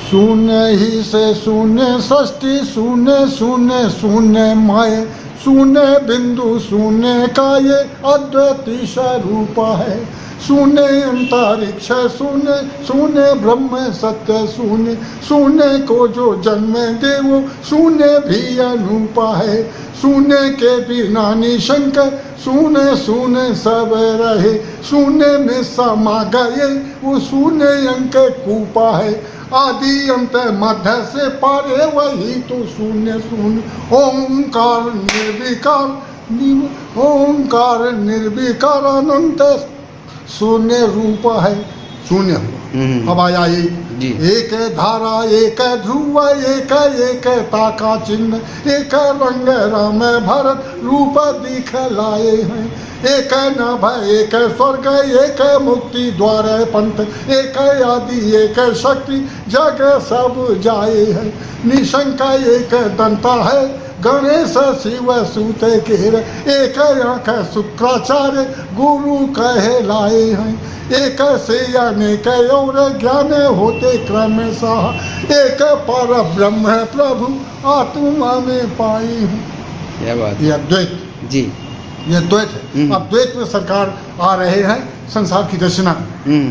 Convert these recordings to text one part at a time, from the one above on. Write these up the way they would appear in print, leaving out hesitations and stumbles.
शून्य ही से शून्य सृष्टि, शून्य शून्य शून्य माय, शून्य बिंदु शून्य का ये अद्वितीय स्वरूप है। शून्य अंतरिक्ष शून्य, शून्य ब्रह्म सत्य शून्य, शून्य को जो जन्म दे वो शून्य भी अनूप है। शून्य के बिना निशंक, शून्य शून्य सब रहे, शून्य में समा गए वो शून्य अंक कूपा है। आदि अंत मध्य से पारे वही तो शून्य शून्य। ओंकार निर्विकार, ओंकार निर्विकार अनंत शून्य रूप है। शून्य हुआ। अब आया एक धारा, एक ध्रुव, एक ताका चिन्ह, एक रंग राम भरत रूप दिखलाए हैं। एक नभ, एक स्वर्ग, एक मुक्ति द्वार पंथ, एक आदि, एक शक्ति, जग सब जाए है। निशंक एक दंता है, गणेश शिव सूत केर, एक आंख शुक्राचार्य गुरु कहे लाए हैं। एक से अनेक और ज्ञान होते क्रमशः, एक पर ब्रह्म प्रभु आत्मा में पाई हूँ। क्या बात, ये अद्वैत जी, ये द्वैत है। अब द्वैत में सरकार आ रहे हैं संसार की रचना।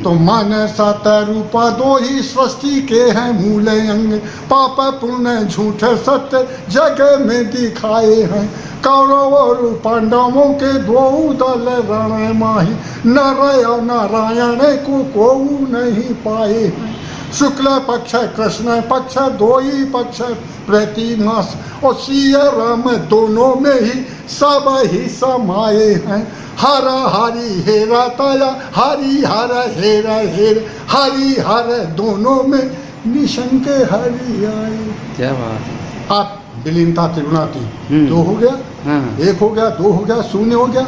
तो मन सत रूपा दो ही सृष्टि के हैं मूल अंग, पाप पुण्य झूठ सत्य जग में दिखाए हैं। कौरव और पांडवों के दो दल रण माही, नर नारायण को नहीं पाए हैं। शुक्ल पक्ष कृष्ण पक्ष दो ही पक्ष प्रति मास, और सिया राम दोनों में ही सब ही समाये हैं। हर हरि हेरा तया, हरि हर हेरा हेर, हरि हर दोनों में निशंक हरि आए। क्या बात। आप विलीनता त्रिगुणाती, दो हो गया, हाँ। एक हो गया, दो हो गया, शून्य हो गया।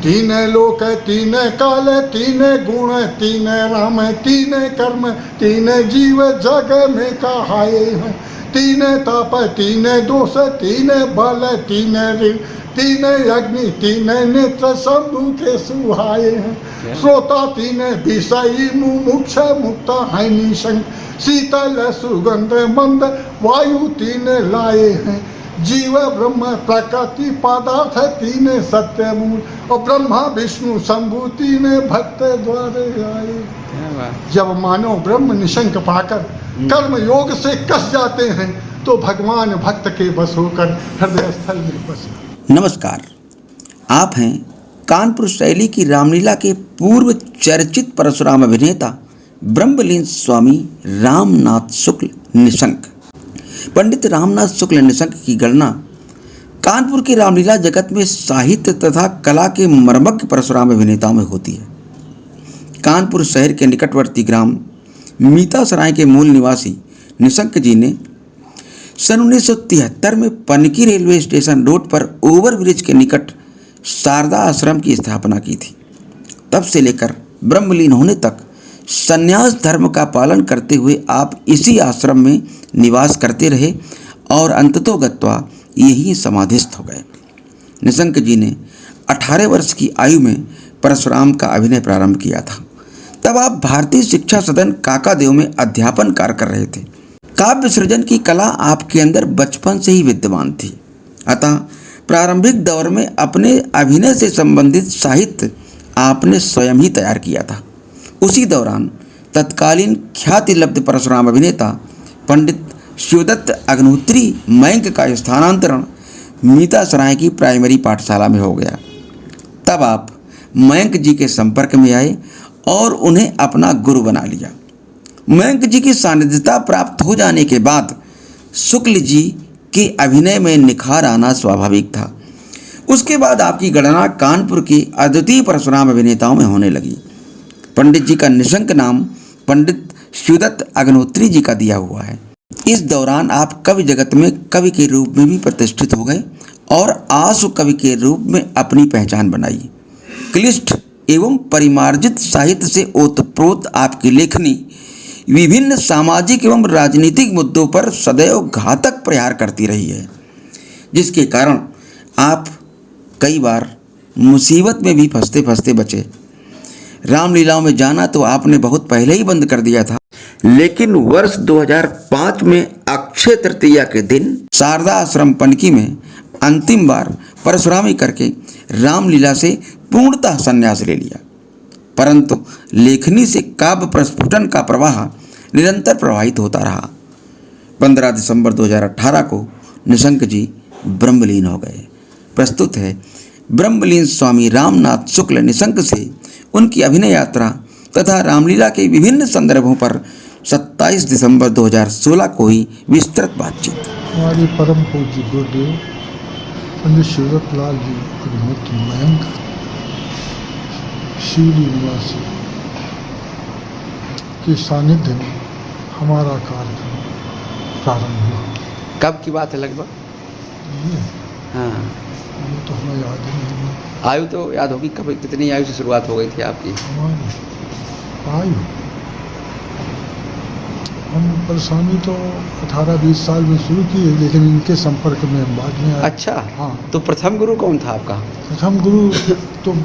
तीन लोक, तीन काल, तीन गुण, तीन राम, तीन कर्म, तीन जीव जग में कहाए हैं। तीन ताप, तीन दोष, तीन बल, तीन ऋण, तीन अग्नि, तीन नेत्र शंभु के सुहाए हैं। श्रोता तीन विषयी, मुमुक्ष मुक्त है निशंक, शीतल सुगंध मंद वायु तीन लाए हैं। जीव ब्रह्म प्रकृति पदार्थ तीन सत्य मूल, और ब्रह्मा विष्णु शंभु तीन भक्त द्वारे आए। जब मानव ब्रह्म निशंक पाकर कर्म योग से कस जाते हैं तो भगवान भक्त के बस होकर हृदय स्थल में बसे। नमस्कार, आप हैं कानपुर शैली की रामलीला के पूर्व चर्चित परशुराम अभिनेता ब्रह्मलीन स्वामी रामनाथ शुक्ल निशंक। पंडित रामनाथ शुक्ल निशंक की गणना कानपुर की रामलीला जगत में साहित्य तथा कला के मर्मज्ञ परशुराम अभिनेताओं में होती है। कानपुर शहर के निकटवर्ती ग्राम मीतासराय के मूल निवासी निशंक जी ने सन 1973 में पनकी रेलवे स्टेशन रोड पर ओवरब्रिज के निकट शारदा आश्रम की स्थापना की थी। तब से लेकर ब्रह्मलीन होने तक संन्यास धर्म का पालन करते हुए आप इसी आश्रम में निवास करते रहे और अंततोगत्वा यही समाधिस्थ हो गए। निशंक जी ने 18 वर्ष की आयु में परशुराम का अभिनय प्रारंभ किया था। तब आप भारतीय शिक्षा सदन काकादेव में अध्यापन कार्य कर रहे थे। काव्य सृजन की कला आपके अंदर बचपन से ही विद्यमान थी, अतः प्रारंभिक दौर में अपने अभिनय से संबंधित साहित्य आपने स्वयं ही तैयार किया था। उसी दौरान तत्कालीन ख्याति लब्ध परशुराम अभिनेता पंडित शिवदत्त अग्निहोत्री मयंक का स्थानांतरण मीतासराय की प्राइमरी पाठशाला में हो गया। तब आप मयंक जी के संपर्क में आए और उन्हें अपना गुरु बना लिया। मयंक जी की सानिध्यता प्राप्त हो जाने के बाद शुक्ल जी के अभिनय में निखार आना स्वाभाविक था। उसके बाद आपकी गणना कानपुर के अद्वितीय परशुराम अभिनेताओं में होने लगी। पंडित जी का निशंक नाम पंडित शिवदत्त अग्निहोत्री जी का दिया हुआ है। इस दौरान आप कवि जगत में कवि के रूप में भी प्रतिष्ठित हो गए और आशु कवि के रूप में अपनी पहचान बनाई। क्लिष्ट एवं परिमार्जित साहित्य से ओतप्रोत आपकी लेखनी विभिन्न सामाजिक एवं राजनीतिक मुद्दों पर सदैव घातक प्रहार करती रही है, जिसके कारण आप कई बार मुसीबत में भी फंसते फंसते बचे। रामलीलाओं में जाना तो आपने बहुत पहले ही बंद कर दिया था। लेकिन वर्ष 2005 में अक्षय तृतीया के दिन शारदा आश्रम पनकी में अंतिम बार परशुरामी करके रामलीला से पूर्णतः संन्यास ले लिया। परंतु लेखनी से काव्य प्रस्फुटन का प्रवाह निरंतर प्रवाहित होता रहा। 15 दिसंबर 2018 को निशंक जी ब्रह्मलीन हो गए। प्रस्तुत है ब्रह्मलीन स्वामी रामनाथ शुक्ल निशंक से उनकी अभिनय यात्रा तथा रामलीला के विभिन्न संदर्भों पर 27 दिसंबर 2016 को ही विस्तृत बातचीत। हमारे परम पूज्य गुरुदेव पंडित शिवदत्त लाल जी अग्निहोत्री मयंक शिवली निवासी के सानिध्य में हमारा कार्यक्रम प्रारंभ हुआ। कब की बात है लगभग? ये हाँ, ये तो हमें याद ही नहीं है। आयु तो याद होगी, कब कितनी आयु से शुरुआत हो गई थी आपकी? हमारी आयु हम परसामी तो 18-20 साल में शुरू किए, लेकिन इनके संपर्क में हम बाद में आए। अच्छा, हाँ। तो प्रथम गुरु कौन था आपका? प्रथम गुरु तो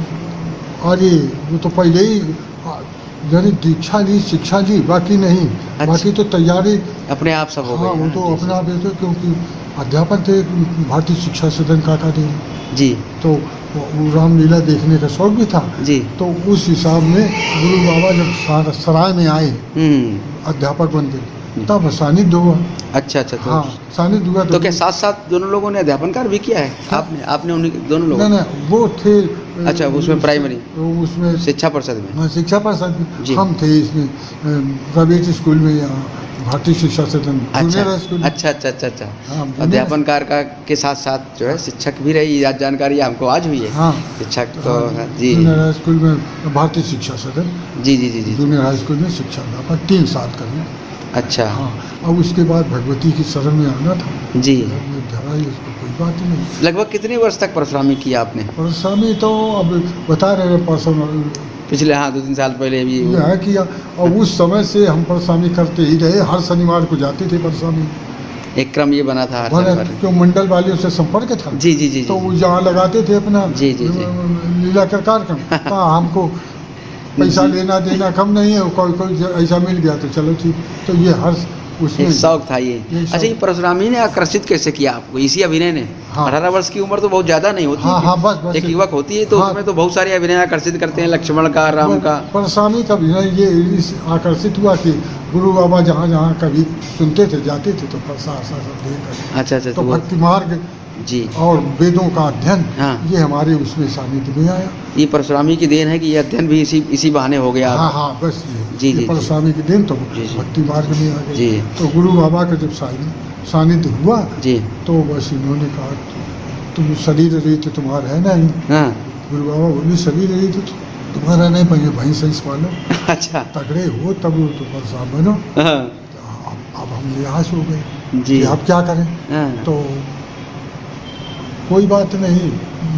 आगे वो तो पहले ही यानी दीक्षा ली, शिक्षा ली, बाकी नहीं। अच्छा। बाकी तो तैयारी अपने आप सब हो गई? हाँ, वो तो जी, अपना आप थे, क्योंकि अध्यापक थे भारतीय शिक्षा सदन काका थे, जी तो वो रामलीला देखने का शौक भी था। जी। तो उस हिसाब में गुरु बाबा जब सराय में आए अध्यापक बन के, तब सानिध्य हुआ। अच्छा अच्छा। तो हाँ, सानिध्य हुआ। तो क्या साथ साथ दोनों लोगों ने अध्यापन कार्य भी किया है? आपने उन्हीं दोनों लोगों? नहीं, वो थे। अच्छा, उसमें प्राइमरी, उसमें शिक्षा परिषद में? हाँ, शिक्षा परिषद जी। हम थे इसमें प्राइवेट स्कूल में, यहाँ भारतीय शिक्षा सदन जूनियर स्कूल। अच्छा अच्छा अच्छा अच्छा। हाँ, अध्यापन कार्य का के साथ साथ जो है शिक्षक भी रही, याद जानकारी हमको आज हुई है। हाँ, शिक्षक तो जी। जूनियर हाई स्कूल में भारतीय शिक्षा सदन, जी जी जी जी। जूनियर हाई स्कूल में शिक्षा अध्यापक 3 साल करें। अच्छा। हाँ, अब उसके बाद भगवती की शरण में आना था जी। धराई, उसको कोई बात ही नहीं। लगभग कितने वर्ष तक परशुरामी किया आपने? परसामी तो अब बता रहे परसों पिछले 2-3 साल पहले भी ये है किया, और उस समय से हम परसामी करते ही रहे। हर शनिवार को जाते थे परसामी। एक क्रम ये बना था हर शनिवार। क्यों मंडल वालियों से संपर्क था। जी जी जी तो जी। वो जहाँ लगाते थे अपना जी जी जी। लीला का कार्यक्रम, हाँ, हमको पैसा जी। लेना देना कम नहीं है, कोई ऐसा मिल गया तो चलो ठीक। तो ये हर उसमें एक शौक था ये। शौक। अच्छा, ये परशुरामी ने आकर्षित कैसे किया आपको इसी अभिनय ने? हाँ। 18 वर्ष की उम्र तो बहुत ज्यादा नहीं होती। हाँ हाँ, बस एक युवक होती है तो हाँ। उसमें तो बहुत सारे अभिनय आकर्षित करते हैं, लक्ष्मण का, राम का। परसामी का भी ये इस आकर्षित हुआ कि गुरु बाबा जहाँ जहाँ कभी सुनते थे जाते थे तो अच्छा अच्छा। तो भक्ति मार्ग जी और वेदों का अध्ययन, हाँ। ये हमारे उसमें सानिध्य में आया। ये परशुरामी की देन है कि ये अध्ययन भी इसी बहाने हो गया? हाँ हाँ, बस जी, ये जी, परशुरामी के दिन तो जी, जी। भक्ति मार्ग में आ गए। जी। तो गुरु बाबा का जब सानिध्य हुआ जी। तो बस इन्होंने कहा तुम शरीर रही तो तुम्हारा है नहीं। हाँ। गुरु बाबा बोले शरीर रही तो तुम्हारा नहीं, पर भाई सही पालो, अच्छा। तगड़े हो तब तो परसाम बनो। हाँ। अब हम निराश हो गए जी। कि अब क्या करें। हाँ। तो कोई बात नहीं,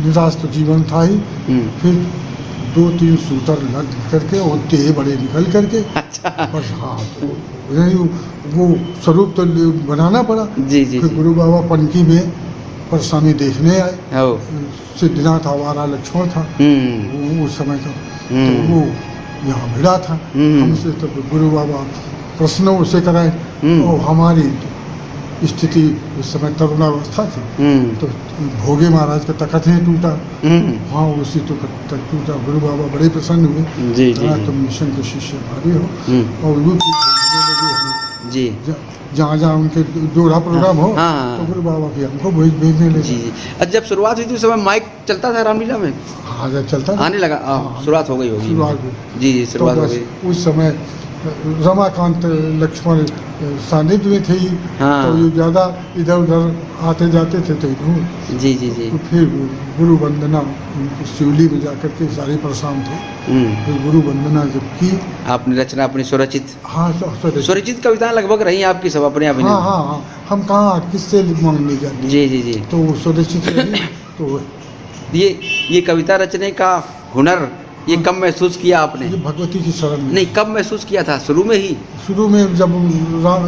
निराश तो जीवन था ही। फिर 2-3 शूटर लग करके और टेढ़े बड़े निकल करके, अच्छा। बस हाँ, तो वो स्वरूप तो बनाना पड़ा। जी जी फिर जी। गुरु बाबा पनकी में परसामी देखने आए। ओ। सिद्धनाथ आवारा लक्ष्मण था वो उस समय का, तो वो यहाँ भिड़ा था हमसे। तो गुरु बाबा प्रश्न उसे कराए, और हमारी स्थिति उस समय तरुणावस्था थी। तो भोगे महाराज का तखत है टूटा, हाँ, उसी तो तक टूटा। गुरु बाबा बड़े प्रसन्न हुए। जी जी। तुम मिशन के शिष्य हमारे हो, और यूपी भेजने लगे हमें। जी। जहाँ जहाँ उनके दोहरा प्रोग्राम हो, हाँ। तो गुरु बाबा भी हमको भेजने लगे। जी जी। अच्छा, जब शुरुआत हुई थी उस समय माइक चलता था रामलीला में? हाँ, जब चलता था, आने लगा। हाँ। शुरुआत हो गई होगी। शुरुआत हुई। जी जी, तो शुरुआत हो बस गई। उस समय रमाकांत लक्ष्मण सानिध्य में थे ही। हाँ। तो ये ज़्यादा इधर उधर आते जाते थे, तो इन्हों जी जी जी। तो फिर गुरु वंदना शिवली में जाकर के सारे परेशान थे। फिर गुरु वंदना जब की, आपने रचना अपनी स्वरचित? हाँ, स्वरचित कविताएं लगभग रही आपकी सब अपने अभिनय? हाँ हाँ हाँ, हम कहाँ किससे मांगने जाते। जी जी जी। तो स्वरचित रही। तो ये कविता रचने का हुनर ये कब महसूस किया आपने? ये भगवती की शरण में। नहीं, कब महसूस किया था? शुरू में ही? शुरू में जब राम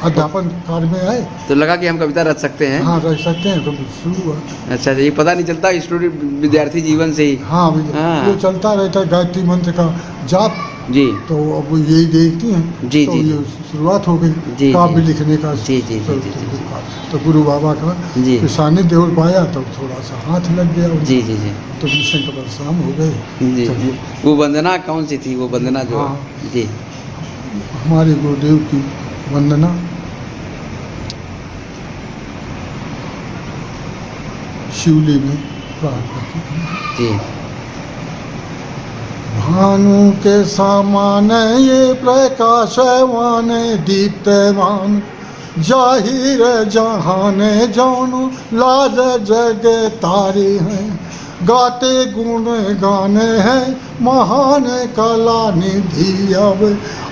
अध्यापन कार्य में आए तो लगा कि हम कविता रच सकते हैं? हाँ, रख सकते हैं। तो शुरू हुआ। अच्छा, ये पता नहीं चलता स्टूडेंट विद्यार्थी जीवन से ही? हाँ, हाँ। वो चलता रहता है। गायत्री मंत्र का जाप जी तो अब वो यही देखती हैं। जी, तो जी, ये शुरुआत हो गई जी, काव्य जी। लिखने का। जी, जी, जी, जी, जी। तो गुरु बाबा का जी। सानिध्य हो पाया, तो थोड़ा सा हाथ लग गया उनका। जी, जी, जी। तो निशंक परशुराम हो गए। जी। तो वो वंदना कौन सी थी, वो वंदना जो हाँ। जी हमारे गुरुदेव की वंदना शिवली में प्राप्त की। जी भानु के समान ये प्रकाशवान दीप्तवान, जाहिर जहान जानो लाज जग तारे हैं। गाते गुण गाने हैं महान कला निधि। अब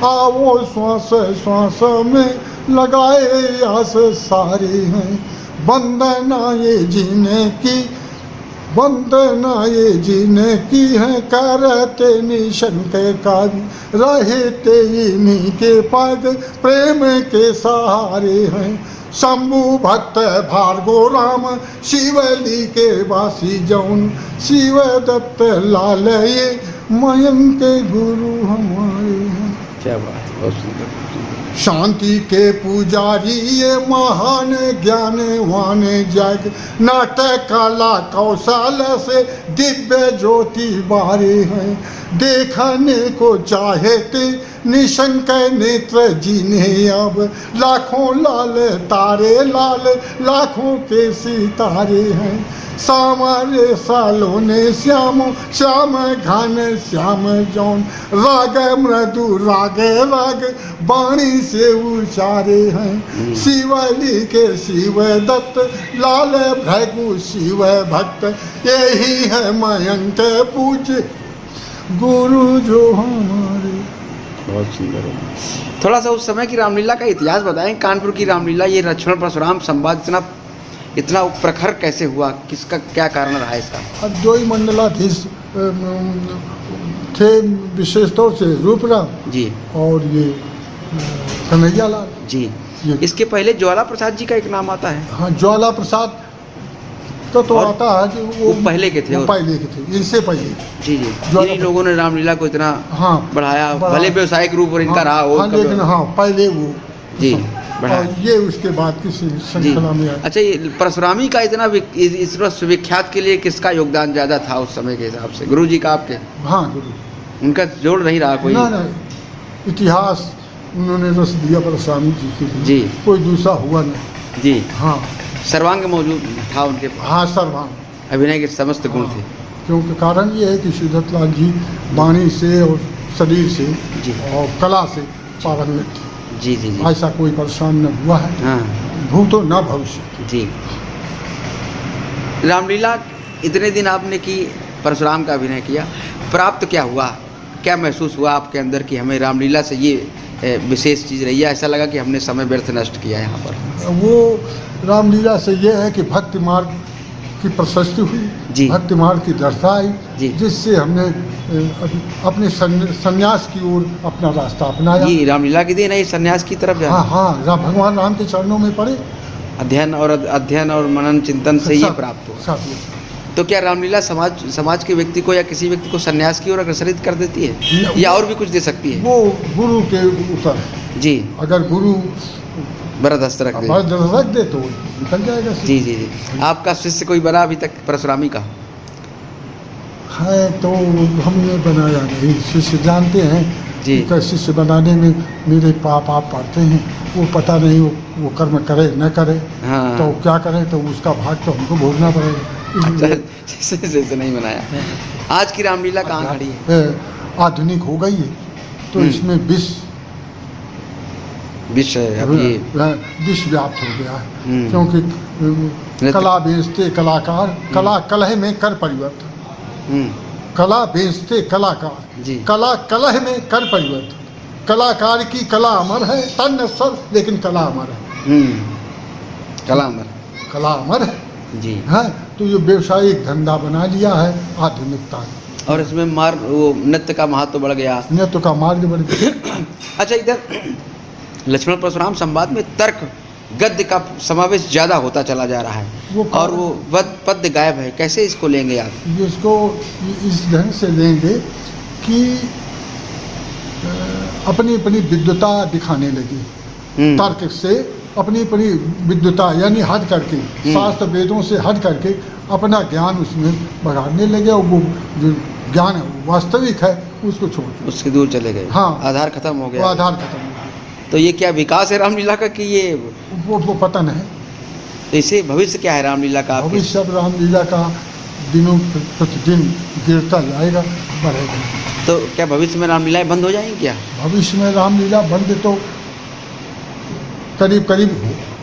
आओ श्वास श्वास में लगाए आस सारे हैं। वंदना ये जीने की, वंदना ये जीने की है, करते निशंक कार्य, रहते इन्हीं के पद प्रेम के सहारे हैं। शंभु भक्त भार्गो राम शिवली के वासी जौन, शिव दत्त लाल ये मयंक गुरु हमारे हैं। क्या बात है, बहुत सुंदर। शांति के पुजारी ये महान ज्ञानवान जग, नाटक कला कौशल से दिव्य ज्योति बारे हैं। देखने को चाहते निशंक नेत्र जिन्हें अब, लाखों लाल तारे लाल लाखों के सितारे हैं। सामरे सालोने श्याम श्याम घन श्याम जौन, राग मृदु राग राग वाणी से उचारे हैं। शिवली के शिव दत्त लाल भृगु शिव भक्त, यही है मयंक पूज्य गुरु जो हमारे। बहुत सुंदर है। थोड़ा सा उस समय की रामलीला का इतिहास बताएं। कानपुर की रामलीला, ये लक्ष्मण परशुराम संवाद इतना प्रखर कैसे हुआ, किसका क्या कारण रहा इसका? अद्वैत मंडलाधीश थे विशेष तौर से रूपराम जी और ये कन्हैया लाल जी। ये। इसके पहले ज्वाला प्रसाद जी का एक नाम आता है। हाँ, ज्वाला प्रसाद का तो और आता है कि वो पहले के थे, वो और पहले के थे, इनसे पहले। जी जी। ज्वाला इन्हीं लोगों ने रामलीला को इतना हाँ बढ़ाया, भले व्यवसायिक रूप और इनका रहा हो हाँ, लेकिन हाँ पहले वो जी बढ़ाया। और ये उसके बाद की जी। श्रृंखला में आया। अच्छा, ये परशुरामी का इतना इस विख्यात के लिए किसका योगदान ज्यादा था उस समय के हिसाब से? गुरु जी का, आपके? हाँ, गुरु उनका जोड़ नहीं रहा कोई? ना ना, इतिहास उन्होंने रस दिया परशुरामी जी के लिए। जी। कोई दूसरा हुआ नहीं। जी। हाँ सर्वांग मौजूद था उनके, हाँ सर्वांग, अभिनय के समस्त गुण थे। क्योंकि कारण ये है कि सिद्धार्थ लाल जी वाणी से और शरीर से जी। और कला से पारंगत थे। जी जी जी। ऐसा कोई परेशान न हुआ है, हाँ भूतो न भविष्य। जी। रामलीला इतने दिन आपने की, परशुराम का अभिनय किया, प्राप्त क्या हुआ, क्या महसूस हुआ आपके अंदर कि हमें रामलीला से ये विशेष चीज़ रही है, ऐसा लगा कि हमने समय व्यर्थ नष्ट किया यहाँ पर? वो रामलीला से ये है कि भक्ति मार्ग की प्रशस्ति हुई, जी। भक्ति मार्ग की दृढ़ता आई, जी। जिससे हमने अपने संन्यास की ओर अपना रास्ता अपनाया। ये रामलीला की देन है, ये संन्यास की तरफ जाना। हाँ हाँ, भगवान राम के चरणों में पड़े, अध्ययन और मनन चिंतन से ये प्राप्त हुआ। सब ये। तो क्या रामलीला समाज के व्यक्ति को या किसी व्यक्ति को सन्यास की ओर अग्रसरित कर देती है, या और भी कुछ दे सकती है? वो गुरु के ऊपर है। जी। अगर गुरु बरदस्त रख दे, रख दे तो निकल जाएगा। जी जी जी। आपका शिष्य कोई बना अभी तक परशुरामी का? है तो हमने बनाया नहीं, शिष्य जानते हैं जी। कि शिष्य बनाने में मेरे पाप आप पाते हैं, वो पता नहीं वो कर्म करे न करे। हाँ। तो क्या करें, तो उसका भाग तो हमको भोगना पड़ेगा। शिष्य नहीं बनाया। आज की रामलीला कहाँ खड़ी है? आधुनिक हो गई है, तो इसमें विष है अब ये, विष व्याप्त हो गया है। हम्म। क्योंकि कला बेचते कलाकार, कला कलह में कर परिवर्तन। कला बेचते कलाकार, जी। कला कलह में कर परिवर्तन। कलाकार की कला अमर है, तन सर, लेकिन कला अमर है। कला अमर, कला अमर है जी। है। तो ये व्यवसायिक धंधा बना लिया है आधुनिकता ने, और इसमें वो नृत्य का महत्व बढ़ गया, नृत्य का मार्ग बढ़ गया। अच्छा, इधर लक्ष्मण परशुराम संवाद में तर्क गद्य का समावेश ज्यादा होता चला जा रहा है, और वो पद्य गायब है, कैसे इसको लेंगे आप? इसको इस ढंग से लेंगे कि अपनी अपनी विद्वता दिखाने लगी। तर्क से अपनी अपनी विद्वता यानी हट करके, शास्त्र वेदों से हट करके अपना ज्ञान उसमें बढ़ाने लगे, और वो जो ज्ञान वास्तविक है उसको छोड़ दिया, उसके दूर चले गए। हाँ, आधार खत्म हो वो गया। आधार खत्म हो गया। तो ये क्या विकास है रामलीला का कि ये वो पतन है। इसे भविष्य क्या है रामलीला का आपके? भविष्य अब रामलीला का दिनों प्रतिदिन गिरता जाएगा, बढ़ेगा। तो क्या भविष्य में रामलीलाएं बंद हो जाएंगी क्या? भविष्य में रामलीला बंद तो करीब करीब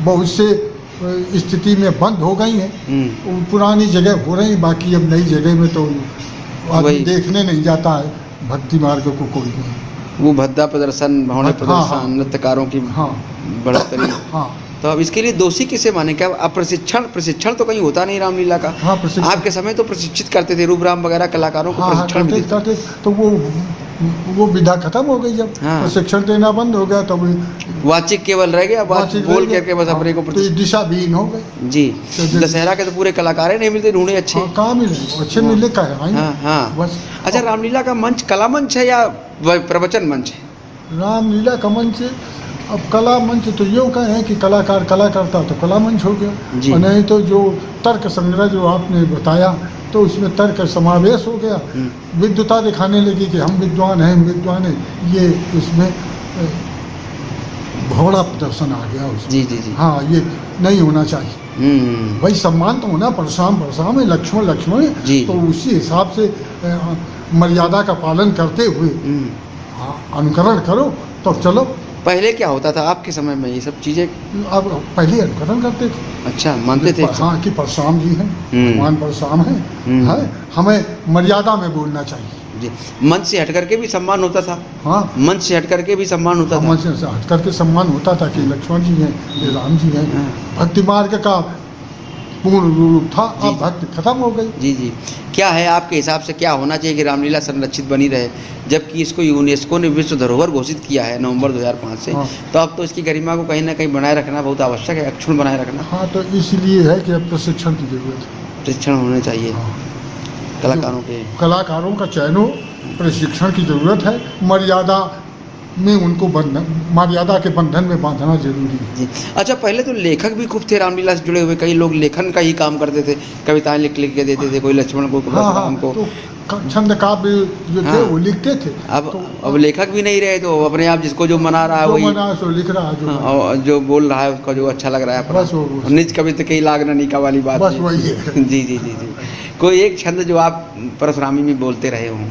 बहुत से स्थिति में बंद हो गई हैं। वो पुरानी जगह हो रही, बाकी अब नई जगह में तो आदमी देखने नहीं जाता है भक्ति मार्ग को कोई नहीं। वो भद्दा प्रदर्शन, भौणे हाँ, प्रदर्शन, हाँ, नृत्यकारों की हाँ, बढ़ोतरी। हाँ। तो अब इसके लिए दोषी किसे माने? क्या अब प्रशिक्षण तो कहीं होता नहीं रामलीला का? हाँ, प्रशिक्षण। आपके समय तो प्रशिक्षित करते थे, रूपराम वगैरह कलाकारों को प्रशिक्षण भी करते, तो वो विधा खत्म हो गई। जब प्रशिक्षण देना बंद हो गया तो वाचिक केवल रह गया, बोल करके बस अपने को तो दिशा विहीन हो गई। जी, दशहरा के तो पूरे कलाकार नहीं मिलते ढूंढे अच्छे। कहाँ मिले? अच्छे मिले कहाँ? हाँ। बस। अच्छा, रामलीला का मंच कला मंच है या प्रवचन मंच है? रामलीला का मंच, अब कला मंच तो यूँ कहें कि कलाकार कला करता तो कला मंच हो गया, और नहीं तो जो तर्क संग्रह जो आपने बताया तो उसमें तर्क समावेश हो गया। विद्वता दिखाने लगी कि हम विद्वान हैं, ये उसमें भौड़ा प्रदर्शन आ गया उसमें। जी। हाँ, ये नहीं होना चाहिए। भाई सम्मान तो होना, परशुराम है, लक्ष्मण है, तो उसी हिसाब से मर्यादा का पालन करते हुए अनुकरण करो तो चलो। पहले क्या होता था आपके समय में ये सब चीजें? अब पहले अनुकरण करते थे। अच्छा, मानते थे? हाँ, कि परशुराम जी हैं, भगवान परशुराम हैं, हमें मर्यादा में बोलना चाहिए। जी। मंच से हट करके भी सम्मान होता था? हाँ, मंच से हट करके भी सम्मान होता था? मंच से हट करके सम्मान होता था कि लक्ष्मण जी हैं, ये राम जी हैं। भक्ति मार्ग का पूर्ण रूप था, अब भक्ति खत्म हो गई। जी। क्या है आपके हिसाब से, क्या होना चाहिए कि रामलीला संरक्षित बनी रहे, जबकि इसको यूनेस्को ने विश्व धरोहर घोषित किया है नवंबर 2005 से? तो अब तो इसकी गरिमा को कहीं ना कहीं बनाए रखना बहुत आवश्यक है, अक्षुण्ण बनाए रखना। हाँ, तो इसलिए है कि अब प्रशिक्षण की जरूरत है। प्रशिक्षण होने चाहिए कलाकारों का चयन हो, प्रशिक्षण की जरूरत है, मर्यादा में उनको मर्यादा के बंधन में बांधना जरूरी है। जी। अच्छा, पहले तो लेखक भी खूब थे रामलीला से जुड़े हुए, कई लोग लेखन का ही काम करते थे, कविताएं लिख के देते थे, कोई लक्ष्मण को, परशुराम को। तो छंद काव्य जो थे वो लिखते थे। अब लेखक भी नहीं रहे, तो अपने आप जिसको जो मना रहा है वही लिख रहा है, जो बोल रहा है उसका जो अच्छा लग रहा है, बस वो निज कविता कहीं लागना निका वाली बात, बस वही है। जी। कोई एक छंद जो आप परशुरामी में बोलते रहे हों,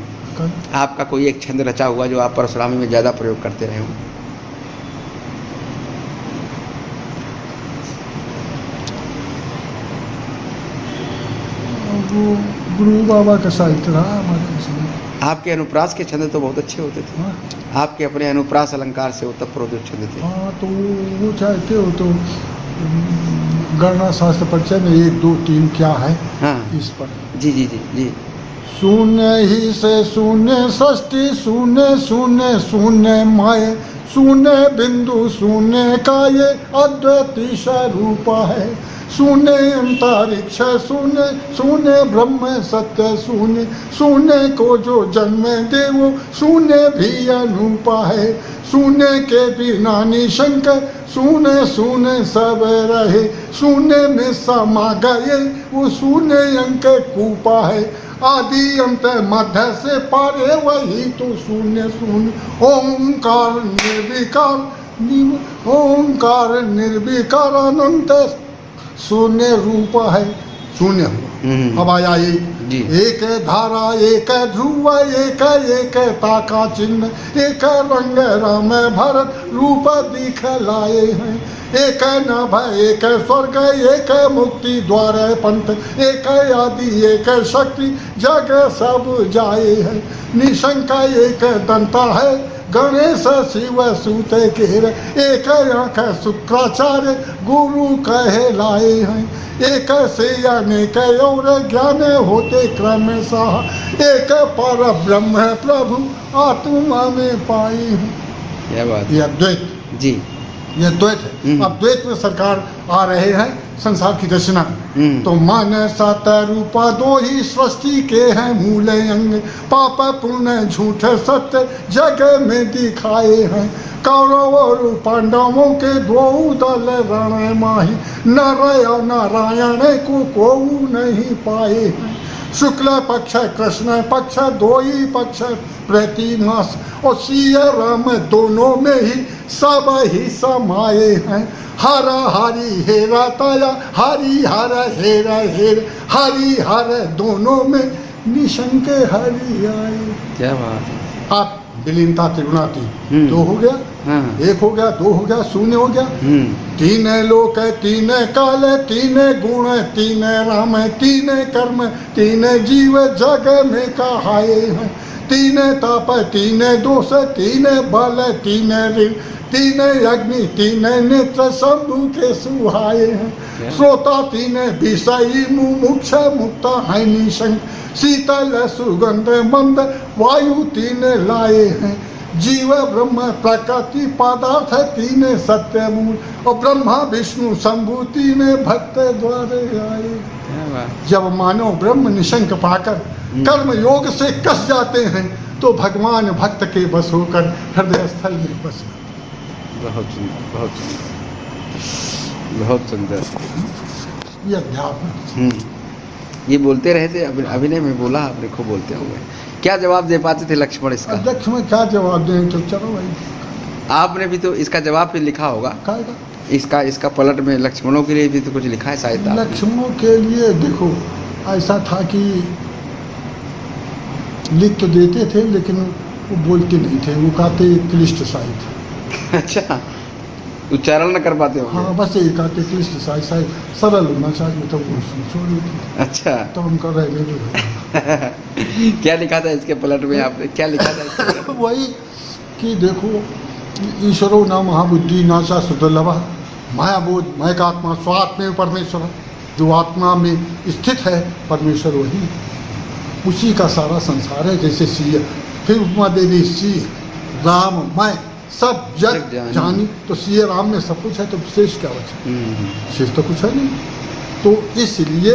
आपका कोई एक छंद रचा हुआ जो आप परशुरामी में ज्यादा प्रयोग करते रहे हों? वो गुरु बाबा का साहित्य रहा हमारे इसमें। आपके अनुप्रास के छंद तो बहुत अच्छे होते थे। आपके अपने अनुप्रास अलंकार से ओतप्रोत छंद थे। हाँ, तो वो चाहते हो तो गणना शास्त्र परिचय में 1 2 3 क्या है, इस पर। जी। शून्य ही से शून्य सृष्टि, शून्य माये, शून्य बिंदु शून्य का ये अद्वैती स्वरूप है। शून्य अंतरिक्ष शून्य ब्रह्म सत्य शून्य को जो जन्म दे वो शून्य भी अनूपा है। शून्य के बिना निशंक शून्य सब रहे, शून्य में समा गए वो शून्य अंक कूपा है। आदि अंत मध्य से पारे वही तो शून्य ओंकार निर्विकार अनंत शून्य रूप है। शून्य हुआ, अब आया एक धारा, एक ध्रुव, एक ताका चिन्ह, एक रंग राम भरत रूप दिखलाए हैं। एक नभ, एक स्वर्ग, एक मुक्ति द्वार पंथ, एक आदि, एक शक्ति, जग सब जाए हैं। निशंक एक दंता है, गणेश शिव सूत केर, एक आँख शुक्राचार्य गुरु कहलाए हैं। एक से अनेक और ज्ञान होते क्रमशः, एक पर ब्रह्म प्रभु आत्मा में पाए हैं। क्या बात, ये अद्वैत, जी, ये द्वैत है। अब द्वैत में सरकार आ रहे हैं, संसार की रचना। तो मन सत रूप दो ही सृष्टि के हैं मूल अंग, पाप पुण्य झूठ सत्य जग में दिखाए हैं। कौरव और पांडवों के दो दल रण माही, नर और नारायण को कोऊ नहीं पाए हैं। शुक्ल पक्ष कृष्ण पक्ष दो ही पक्ष प्रति मास, और सिया राम दोनों में ही सब ही समाये हैं। हर हरि हेरा तया हरि हर हेरा हेर, हरि हर दोनों में निशंक हरि आए। क्या बात है। आप विलीनता त्रिगुणाती, दो हो गया, एक हो गया, दो हो गया, शून्य हो गया। तीन लोक तीन काल तीन गुण तीन राम तीन कर्म तीन जीव जग में कहाए हैं। तीन ताप तीन दोष तीन बल तीन ऋण तीन अग्नि तीन नेत्र शंभु के सुहाए हैं। श्रोता तीन विषयी मुमुक्ष मुक्त है निशंक, शीतल सुगंध मंद वायु तीन लाए हैं। जीव ब्रह्म प्रकृति पदार्थ तीन सत्य मूल, और ब्रह्मा विष्णु शंभु तीन भक्त द्वारे आए। जब मानव ब्रह्म निशंक पाकर कर्म योग से कस जाते हैं, तो भगवान भक्त के बस होकर हृदय स्थल में बस। बहुत सुंदर, बहुत सुंदर, बहुत सुंदर। ये अध्यात्म। ये बोलते रहे थे, अभिनय में बोला आपने, खूब बोलते हुए। क्या जवाब दे पाते थे लक्ष्मण इसका? लक्ष्मण क्या जवाब दें, तो चलो भाई। आपने भी तो इसका जवाब भी लिखा होगा। इसका पलट में लक्ष्मणों के लिए भी तो कुछ लिखा है शायद। लक्ष्मणों के लिए देखो, ऐसा था कि लिख तो देते थे, लेकिन वो बोलते नहीं थे, वो कहते क्लिष्ट साहित्य। अच्छा, उच्चारण न कर पाते हो? हाँ, बस यही कहते क्लिष्ट साहित्य सरल होना चाहिए, तो वो छोड़ देते। अच्छा, तो उनका रह क्या लिखा था इसके पलट में आपने, क्या लिखा था इसके? वही कि देखो, ईश्वरो न महाबुद्धि नाशा सुदुर्लभ, मायाबोध महकात्मा स्वात्म परमेश्वर। जो आत्मा में स्थित है परमेश्वर वही, उसी का सारा संसार है। जैसे सिया, फिर उपमा दे दी, सी राम मैं सब जग जानी, तो सिया राम में सब कुछ है, तो विशेष क्या बचा? विशेष तो कुछ है नहीं। तो इसलिए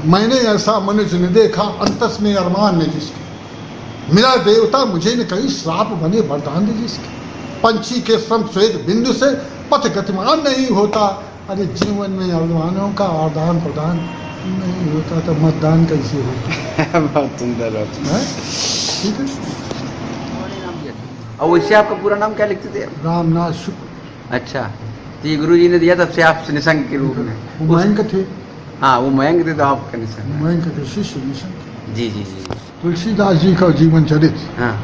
मैंने ऐसा मनुष्य ने देखा, अंतस में अरमान ने जिसके, मेरा देवता मुझे न कहीं श्राप बने वरदान दे जिसके। पंछी के श्रम श्वेत बिंदु से पथ गतिमान नहीं होता। अरे जीवन में अरमानों का आदान प्रदान नहीं होता, तो मतदान कैसे होता? बहुत सुंदर, बहुत है, ठीक है। और वैसे आपका पूरा नाम क्या लिखते थे? रामनाथ शुक्ल। अच्छा, तो ये गुरु जी ने दिया तब से आप निशंक के रूप में? वो मयंक थे। हाँ, वो मयंक थे, तो आपका निशंक। मयंक के शिष्य निशंक। जी जी जी। तुलसीदास जी का जीवन चरित्र। हाँ।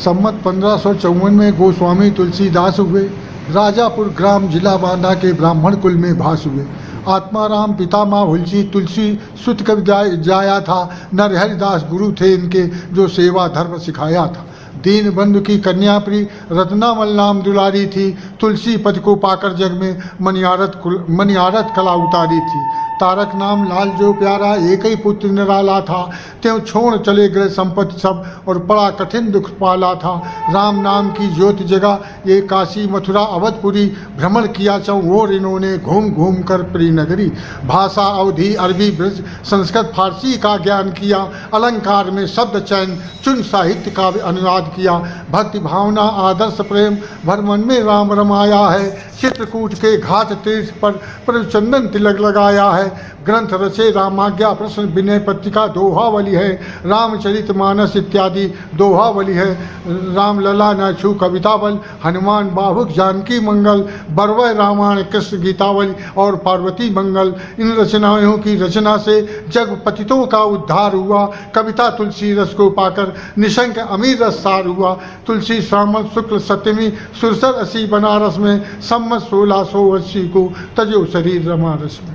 सम्मत 1554 में गोस्वामी तुलसीदास हुए। राजापुर ग्राम जिला बांदा के ब्राह्मण कुल में भास हुए। आत्माराम पितामह हुलसी तुलसी सुत कवि जाया था। नरहरिदास गुरु थे इनके, जो सेवा धर्म सिखाया था। दीन बंधु की कन्या प्रिय रत्नामल नाम दुलारी थी। तुलसी पद को पाकर जग में मनियारत कला उतारी थी। तारक नाम लाल जो प्यारा, एक ही पुत्र निराला था। त्यों छोड़ चले गए संपत्ति सब, और बड़ा कठिन दुख पाला था। राम नाम की ज्योति जगा, ये काशी मथुरा अवधपुरी। भ्रमण किया चौओर इन्होंने, घूम घूम कर प्रिय नगरी। भाषा अवधी अरबी ब्रज संस्कृत फारसी का ज्ञान किया। अलंकार में शब्द चयन चुन साहित्य का अनुवाद किया। भक्ति भावना आदर्श प्रेम भर मन में राम रमाया है। चित्रकूट के घाट तीर्थ पर प्रचंदन तिलक लगाया है। ग्रंथ रचे रामाज्ञा प्रश्न विनय पत्रिका दोहावली है। रामचरित मानस इत्यादि दोहावली है। रामलला न छू कवितावल, हनुमान बाहुक जानकी मंगल, बरवय रामायण कृष्ण गीतावली और पार्वती मंगल। इन रचनाओं की रचना से जग पतितों का उद्धार हुआ। कविता तुलसी रस को पाकर निशंक अमीर रस सार हुआ। तुलसी श्रावण शुक्ल सप्तमी सुरसर 80 बनारस में सम्मत 1680 को तजो शरीर रमारस में।